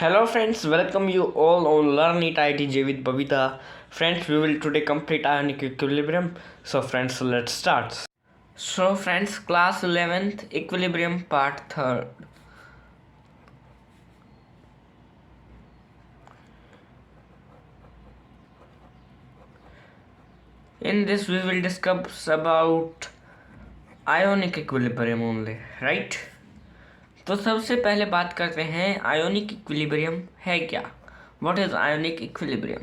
Hello friends, welcome you all on Learn It ITJ with Babita. Friends, we will today complete ionic equilibrium. So friends, let's start. So friends, class 11th equilibrium part 3rd. In this we will discuss about ionic equilibrium only, right? तो सबसे पहले बात करते हैं ionic equilibrium है क्या। What is ionic equilibrium.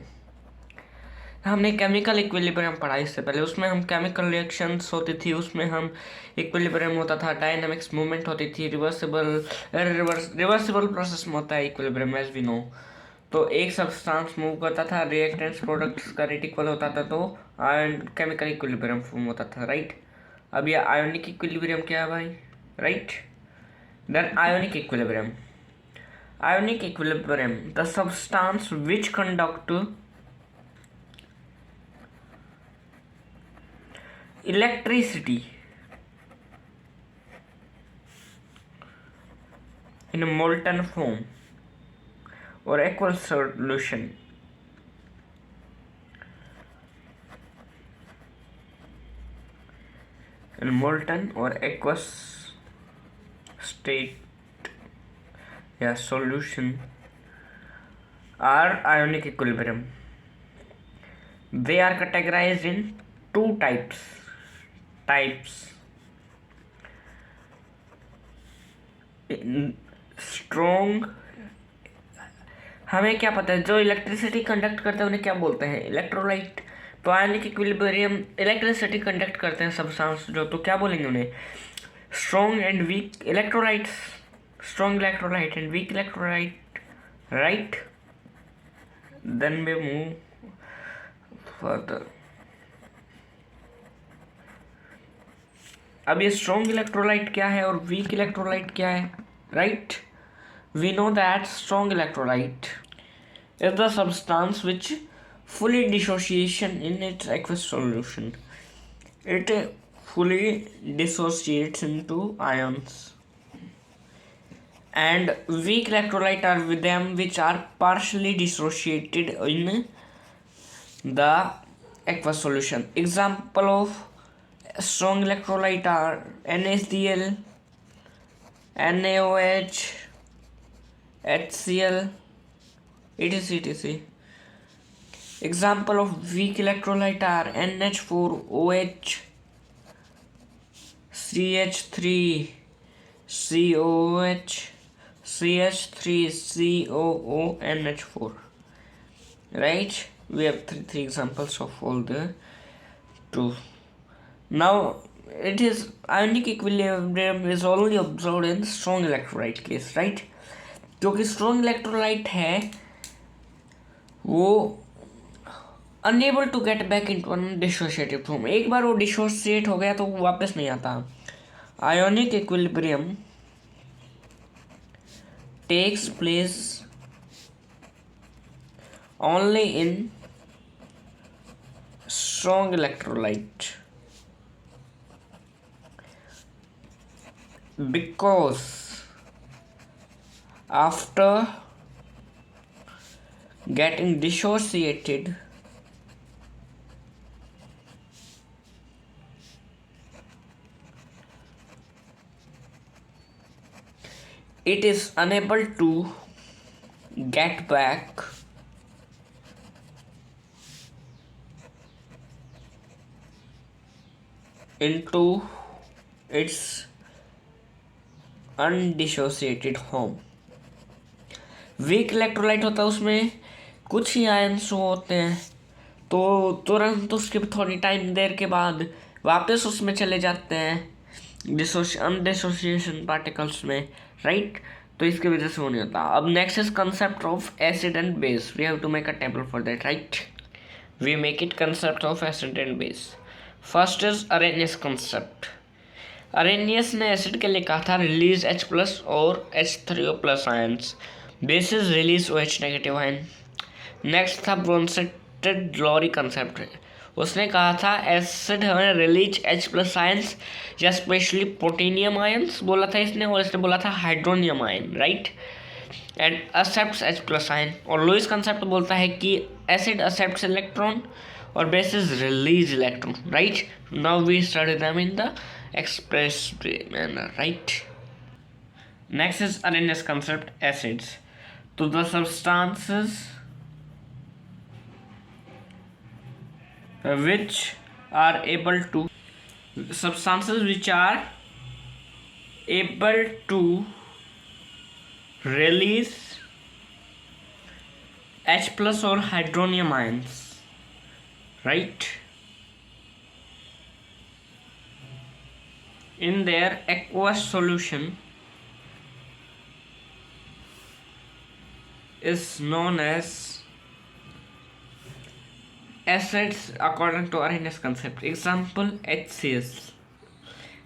हमने chemical equilibrium पढ़ा इससे पहले, उसमें हम केमिकल रिएक्शंस होती थी, उसमें हम इक्विलिब्रियम होता था, डायनामिक्स मूवमेंट होती थी, रिवर्सिबल प्रोसेस में होता है इक्विलिब्रियम एज वी नो। तो एक सब्सटेंस मूव करता था, रिएक्टेंट्स प्रोडक्ट्स का रेट इक्वल होता था, तो केमिकल इक्विलिब्रियम फॉर्म होता था, राइट। अब ये आयोनिक इक्विलिब्रियम क्या है भाई, right. Then ionic equilibrium. Ionic equilibrium, the substance which conduct electricity in a molten form or aqueous solution. In molten or aqueous state solution are ionic equilibrium. They are categorized in two types. Strong, हमें क्या पता है जो electricity conduct करते हैं उन्हें क्या बोलते हैं, इलेक्ट्रोलाइट। तो आयोनिक इक्विलिब्रियम इलेक्ट्रिसिटी कंडक्ट करते हैं सब्सटेंस जो, तो क्या बोलेंगे उन्हें, strong and weak electrolytes, strong electrolyte and weak electrolyte, right? Then we move further. अब ये strong electrolyte क्या है और weak electrolyte क्या है, right? We know that strong electrolyte is the substance which fully dissociation in its aqueous solution. It fully dissociates into ions. And weak electrolyte are with them which are partially dissociated in the aqueous solution. Example of strong electrolyte are NaCl, NaOH, HCl, etc. Example of weak electrolyte are NH4OH, CH3 COOH, CH3 COO, NH4, right? We have three examples of all the two. Now it is ionic equilibrium is only observed in strong electrolyte case, right? क्योंकि strong electrolyte है वो unable to get back into an dissociative form. एक बार वो dissociate हो गया तो वो वापस नहीं आता. Ionic equilibrium takes place only in strong electrolyte because after getting dissociated it is unable to get back into its undissociated form. Weak electrolyte होता है, उसमें कुछ ही आयन्स होते हैं, तो तुरंत उसके थोड़ी टाइम देर के बाद वापस उसमें चले जाते हैं अनडिसोसिएशन पार्टिकल्स में, राइट। तो इसकी वजह से वो नहीं होता. अब next is concept of acid and base. We have to make a table for that, right. We make it concept of acid and base. First is Arrhenius concept. Arrhenius ने एसिड के लिए कहा था रिलीज H+ और H3O+ ions, bases release OH negative ion. Next था Bronsted Lowry concept. उसने कहा था एसिड हमें रिलीज H+ आयंस या स्पेशली प्रोटीनियम आयंस बोला था इसने, और इसने बोला था hydronium ion, right. And accepts H plus ion. और लुईस कंसेप्ट बोलता है कि एसिड एक्सेप्ट्स इलेक्ट्रॉन और bases release electron, right. Now we study them in the express manner, right. Next is Arrhenius concept, acids. तो the substances which are able to release H plus or hydronium ions, right, in their aqueous solution is known as acids according to Arrhenius concept. Example, HCl.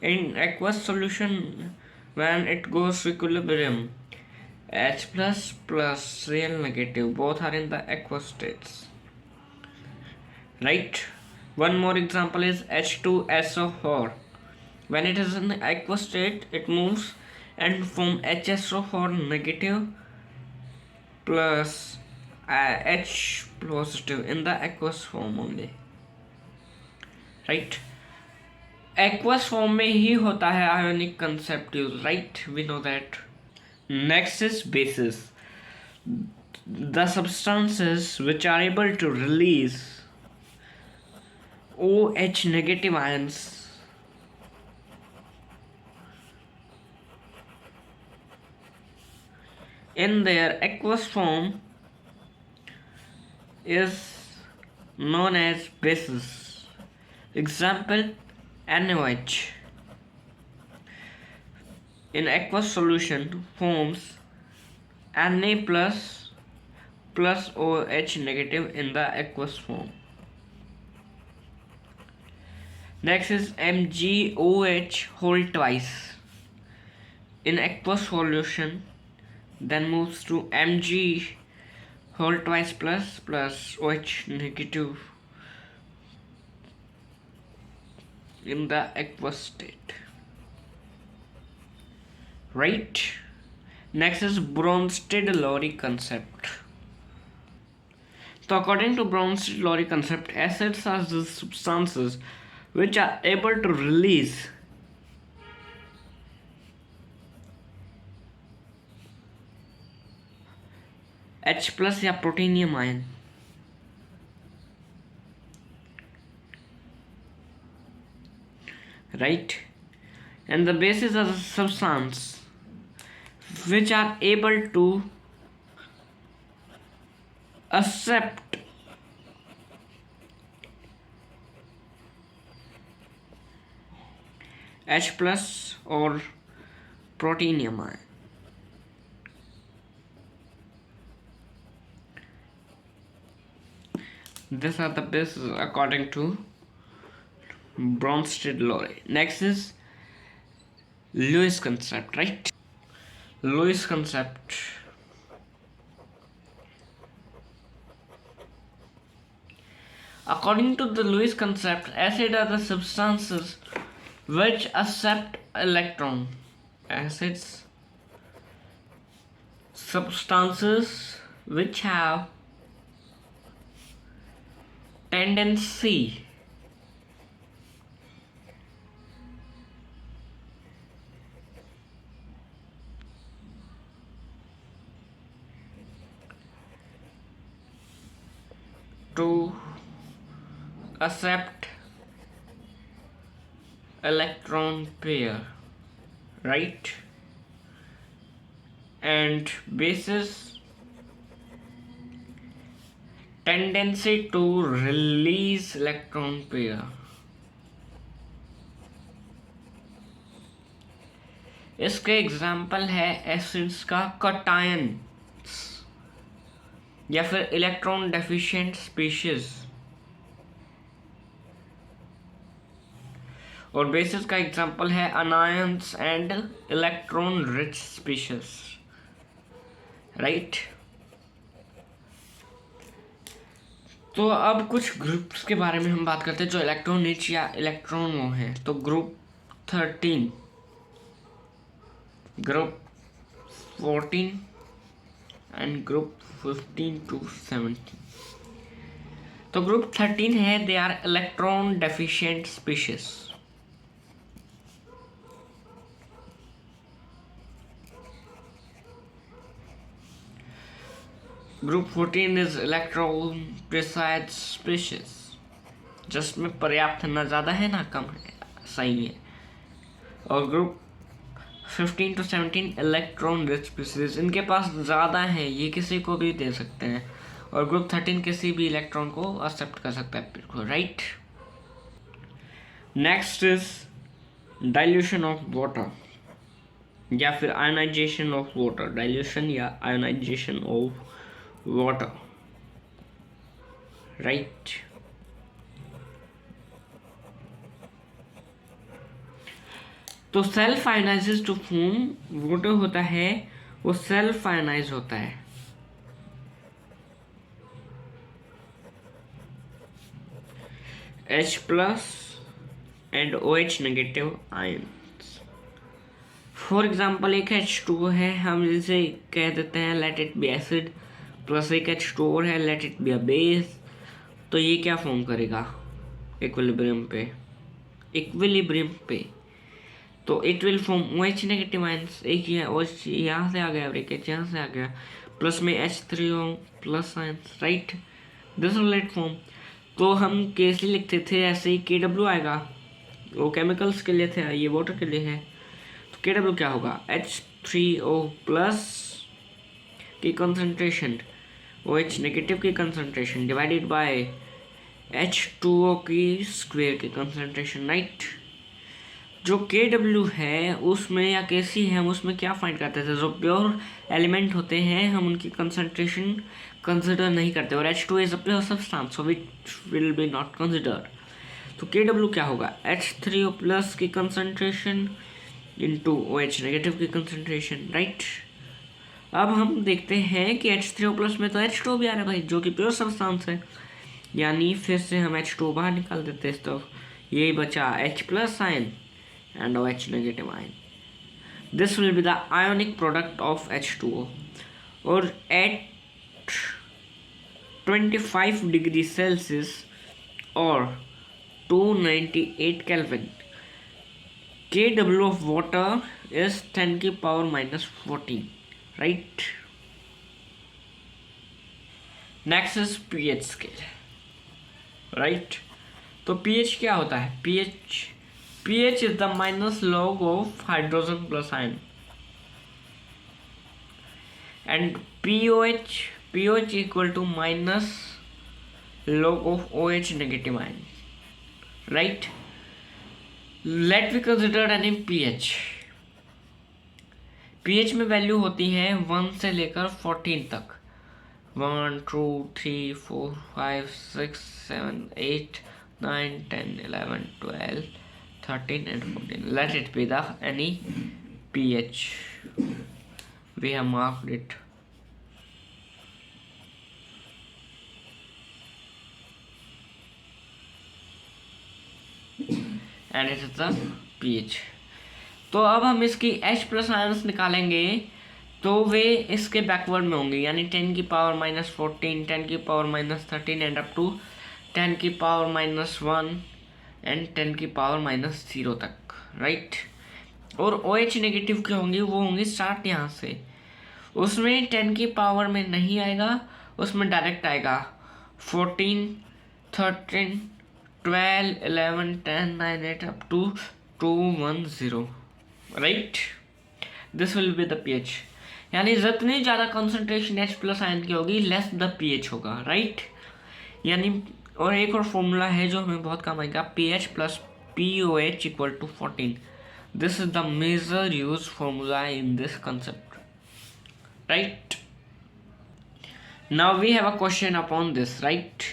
In aqueous solution, when it goes to equilibrium, H plus real negative both are in the aqueous states, right. One more example is H2SO4. When it is in the aqueous state, it moves and form HSO4 negative plus H positive in the aqueous form only, right. Aqueous form में ही होता है ionic concept use, right, we know that. Next is bases, the substances which are able to release OH negative ions in their aqueous form is known as bases. Example, NaOH in aqueous solution forms Na plus OH negative in the aqueous form. Next is MgOH whole twice in aqueous solution, then moves to Mg whole twice plus OH negative in the aqueous state, right. Next is Bronsted-Lowry concept. So according to Bronsted-Lowry concept, acids are the substances which are able to release H plus या प्रोटीनियम ion, right, and the bases are the substance which are able to accept H plus or protenium ion. These are the bases according to Bronsted-Lowry. Next is Lewis concept, right? Lewis concept. According to the Lewis concept, acids are the substances which accept electron. Acids, substances which have tendency to accept electron pair, right, and bases tendency to release electron pair. इसके example है acids का cations या फिर electron deficient species, और basis का example है anions and electron rich species, right. तो अब कुछ ग्रुप्स के बारे में हम बात करते हैं जो इलेक्ट्रॉन रिच या इलेक्ट्रॉन वो हैं। तो group 13, group 14, and group 15 to 17। तो ग्रुप 13 है, they are electron deficient species. Group 14 is electron precise species, जिसमें पर्याप्त ना ज़्यादा है ना कम है, सही है। और group 15 to 17 electron rich species, इनके पास ज़्यादा है, ये किसी को भी दे सकते हैं। और ग्रुप 13 किसी भी इलेक्ट्रॉन को एक्सेप्ट कर सकता है, बिल्कुल right. Next is dilution of water या फिर आयोनाइजेशन ऑफ वाटर, डाइल्यूशन या आयोनाइजेशन ऑफ वाटर, राइट। तो self ionises to form water होता है, वो सेल्फ आयोनाइज होता है। H plus and OH negative ions। For example एक H2O है, हम इसे कह देते हैं let it be acid, plus एक H2O और है let it be a base. तो ये क्या फॉर्म करेगा इक्विलिब्रियम पे, तो it will form OH negative ions. एक ये OH यहाँ से आ गया और एक H यहाँ से आ गया, प्लस में H3O plus ions, right. This will it form. तो हम केसली लिखते थे, ऐसे ही KW आएगा, वो केमिकल्स के लिए थे, ये वाटर के लिए है। तो KW क्या होगा, H3O प्लस की कंसंट्रेशन, OH नेगेटिव की कंसंट्रेशन डिवाइडेड बाय H2O की स्क्वायर की कंसंट्रेशन, राइट। जो KW है उसमें या KC है, हम उसमें क्या फाइंड करते थे, जो प्योर एलिमेंट होते हैं हम उनकी कंसंट्रेशन कंसिडर नहीं करते, और H2 is a pure substance so it will B not consider. तो KW क्या होगा, H3O प्लस की कंसंट्रेशन इंटू OH नेगेटिव की कंसंट्रेशन, राइट। अब हम देखते हैं कि H3O प्लस में तो H2O भी आ रहा है भाई, जो कि प्योर सब्सटेंस है, यानी फिर से हम H2O बाहर निकाल देते हैं, तो यही बचा H plus ion and OH negative ion. This will be the ionic product of H2O. और at 25 degree Celsius or 298 Kelvin, KW of water is 10 की power minus 14, right? Next is pH scale, right? तो pH क्या होता है, pH is the minus log of hydrogen plus ion, and pOH equal to minus log of OH negative ion, right? Let we consider any pH में value होती है 1 से लेकर 14 तक, 1 2 3 4 5 6 7 8 9 10 11 12 13 and 14. Let it be the any pH. We have marked it. And it is the pH. तो अब हम इसकी H प्लस आयंस निकालेंगे, तो वे इसके बैकवर्ड में होंगे, यानी 10 की पावर माइनस 14, 10 की power minus 13 and up to 10 की पावर माइनस 1 एंड 10 की पावर माइनस 0 तक, राइट। और OH नेगेटिव के होंगे, वो होंगे स्टार्ट यहाँ से, उसमें 10 की पावर में नहीं आएगा, उसमें डायरेक्ट आएगा 14 13 12 11 10 9 8 up to 210, right. This will be the pH, यानी जितनी ज़्यादा कंसंट्रेशन H प्लस आयन की होगी लेस द पीएच होगा, राइट। यानी और एक और फॉर्मूला है जो हमें बहुत काम आएगा, pH plus POH equal to 14। This is the major use formula in this concept, right. Now we have a question upon this, right.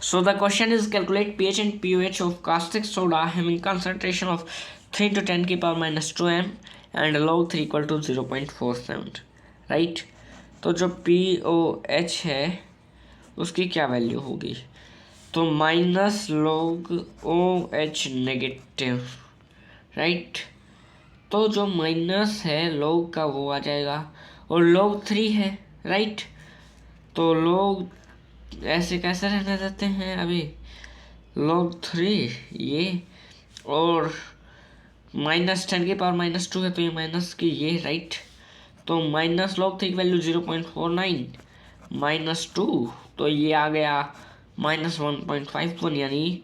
So the question is calculate pH and pOH of caustic soda having concentration of 3 to 10 की power minus 2 m and log 3 equal to 0.47, right। तो जो POH है उसकी क्या value होगी, तो minus log OH negative, right. तो जो माइनस है log का वो आ जाएगा और log 3 है, राइट। तो log ऐसे कैसे रहने देते हैं अभी, log 3 ये, और -10⁻², है तो ये माइनस की ये, राइट। तो -log 3 की वैल्यू 0.49 -2, तो ये आ गया -1.51, यानी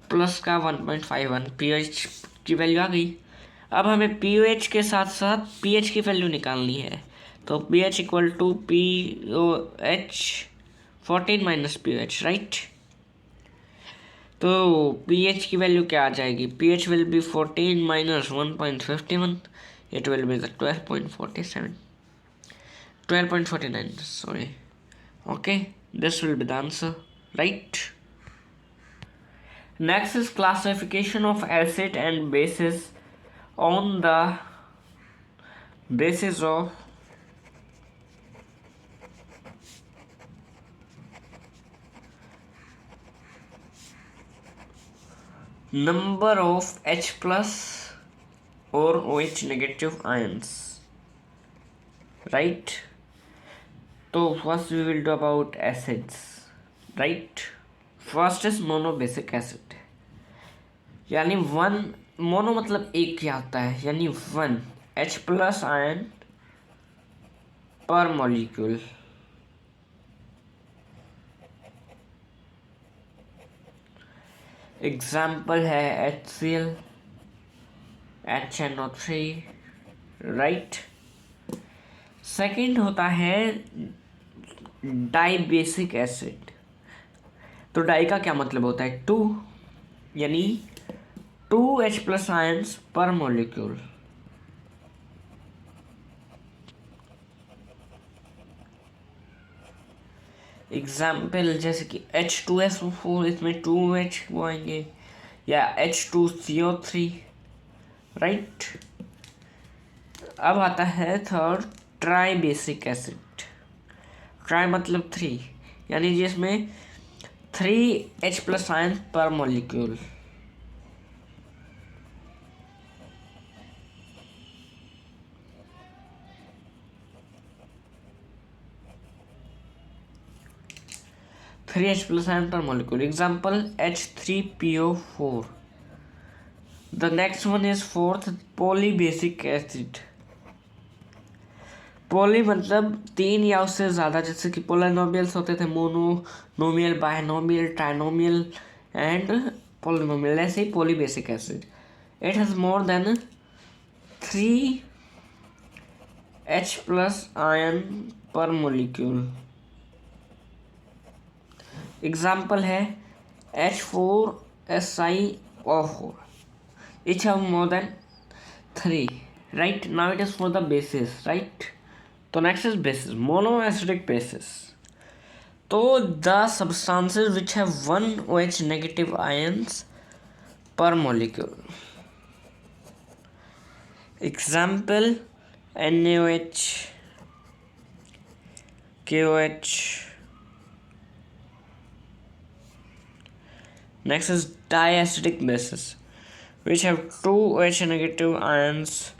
प्लस का 1.51। pH की वैल्यू आ गई। अब हमें pH के साथ साथ pH की वैल्यू निकालनी है। तो pH equal to POH 14 minus pH, right. तो pH की वैल्यू क्या आ जाएगी, pH will be 14 minus 1.51, it will be 12.49, sorry. Okay, this will be the answer, right? Next is classification of acid and bases on the basis of number of H plus or OH negative ions, right? So first we will do about acids, right? First is monobasic acid, यानी one, mono मतलब एक क्या होता है, यानी 1 H plus ion per molecule. Example है HCl, HNO3, right. Second होता है डाई बेसिक एसिड। तो डाई का क्या मतलब होता है, 2, यानी 2H प्लस आयन्स पर मॉलिक्यूल। एग्जाम्पल जैसे कि H2SO4, इसमें 2H वो आएंगे, या H2CO3, राइट। अब आता है third tri basic acid. Tri मतलब 3, यानी जिसमें 3H plus ion per molecule. Three H plus ion per molecule. Example H3PO4। The next one is fourth poly basic acid. Poly मतलब 3 या उससे ज़्यादा, जैसे कि पोलिनोमियल्स होते थे, mononomial, binomial, trinomial and polynomial. ऐसे ही poly basic acid, it has more than 3H plus ion per molecule. Example है H4SiO4, each have more than 3, right? Now it is for the bases, right? So next is bases, monoacidic bases. So the substances which have 1 OH negative ions per molecule. Example NaOH, KOH. Next is diacidic bases, which have 2 OH negative ions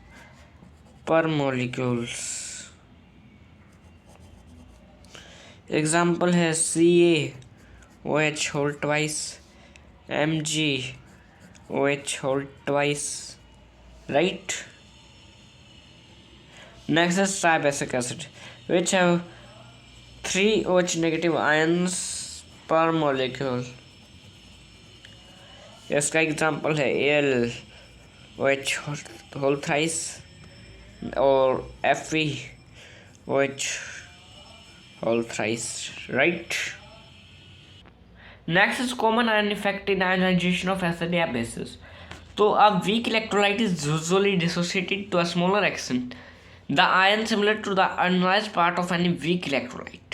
per molecules. Example है CaOH whole twice, MgOH whole twice, right? Next is tribasic acid, which have 3 OH negative ions per molecule. इसका example है AlOH whole thrice और FeOH whole thrice, right? Next is common ion effect in ionization of acid या bases. तो a weak electrolyte is usually dissociated to a smaller extent the ion similar to the ionized part of any weak electrolyte.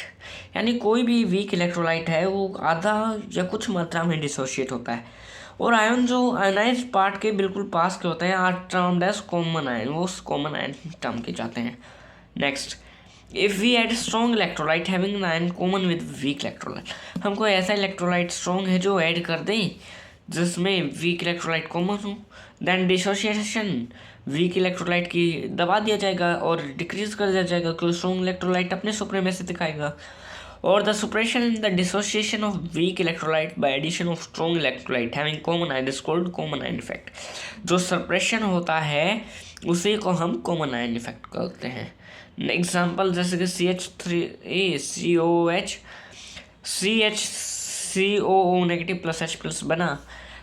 यानी कोई भी weak electrolyte है वो आधा या कुछ मात्रा में डिसोशिएट होता है, और आयन जो आयनाइज पार्ट के बिल्कुल पास के होते हैं are termed as common ion, वो कॉमन आयन टर्म के जाते हैं। Next, if we add strong electrolyte having an ion common with weak electrolyte, हमको ऐसा इलेक्ट्रोलाइट स्ट्रॉन्ग है जो ऐड कर दें जिसमें वीक इलेक्ट्रोलाइट कॉमन हो, देन डिसोसिएशन वीक इलेक्ट्रोलाइट की दबा दिया जाएगा और डिक्रीज कर दिया जाएगा, क्योंकि स्ट्रॉन्ग इलेक्ट्रोलाइट अपने सुप्रीमेसी दिखाएगा। और the suppression in the dissociation of weak electrolyte by addition of strong electrolyte having common ion is called common ion effect. जो सप्रेशन होता है उसी को हम कॉमन आयन इफेक्ट कहते हैं। एग्जाम्पल जैसे कि CH3COO negative plus H plus बना,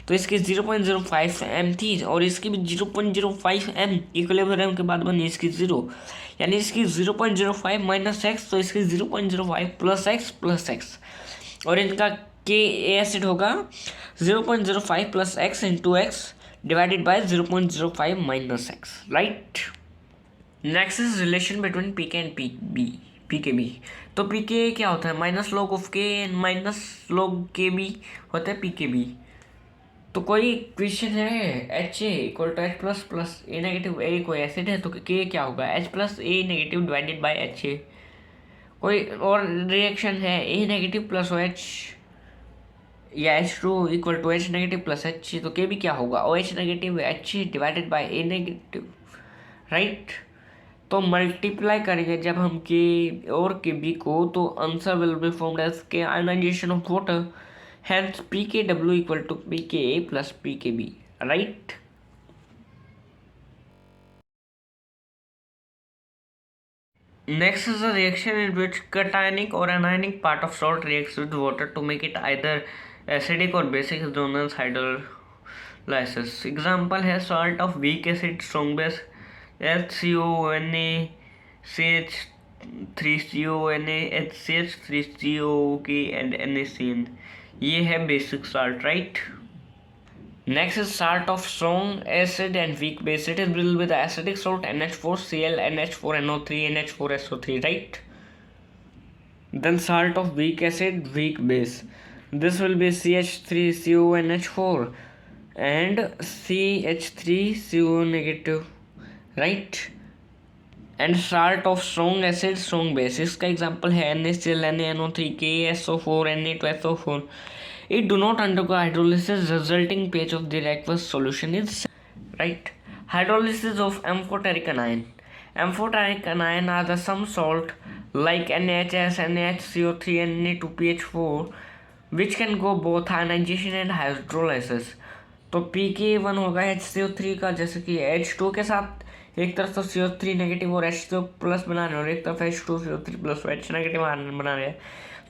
तो इसकी 0.05 m थी और इसकी भी 0.05 m इक्विलिब्रियम के बाद बनी इसकी 0, यानी इसकी 0.05 माइनस एक्स, तो इसकी 0.05 प्लस एक्स प्लस एक्स, और इनका के एसिड होगा 0.05 plus x into x divided by 0.05 minus x, right. Next is relation between pK and pKb. तो पीके क्या होता है, minus log of K and minus log K B होता है पीकेबी। तो कोई क्वेश्चन है H A equal to H plus plus A negative, A कोई एसिड है तो के क्या होगा, H plus A negative divided by H A. कोई और रिएक्शन है A negative plus O H या H2 equal to H negative plus H, तो के भी क्या होगा, O H negative H divided by A negative, right. तो multiply करेंगे जब हम के और के बी को, तो answer will be formed as K ionization of water, hence pKw equal to pKa plus pKb, right? Next is a reaction in which cationic or anionic part of salt reacts with water to make it either acidic or basic, is known as hydrolysis. Example है salt of weak acid, strong base HCONA, CH3CONA, HCH3COOK and NaCN. ये है basic salt, right. Next is salt of strong acid and weak base. It is real with acidic salt NH4Cl, NH4NO3, NH4SO3, right. Then salt of weak acid, weak base, this will be CH3CONH4 and CH3CO negative, right? And salt of strong acid, strong base, इसका example है NaCl, NaNO3, KSO4, Na2SO4. It do not undergo hydrolysis, resulting pH of the aqueous solution is, right. Hydrolysis of amphoteric anion. Amphoteric anion are the some salt like NaHS, NaHCO3, Na2PH4 which can go both ionization and hydrolysis. तो pK1 होगा HCO3 का, जैसे कि H2 के साथ एक तरफ तो CO3 नेगेटिव और H2 प्लस बना रहे हैं और एक तरफ H2CO3 प्लस H नेगेटिव बना रहे हैं,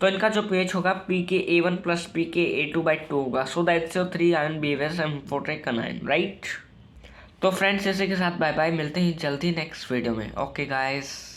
तो इनका जो pH होगा pKa1 प्लस pKa2/2 होगा। So the HCO3 ion behaves amphoteric ion, right. तो फ्रेंड्स इसी के साथ बाय बाय, मिलते हैं जल्दी नेक्स्ट वीडियो में। Okay guys.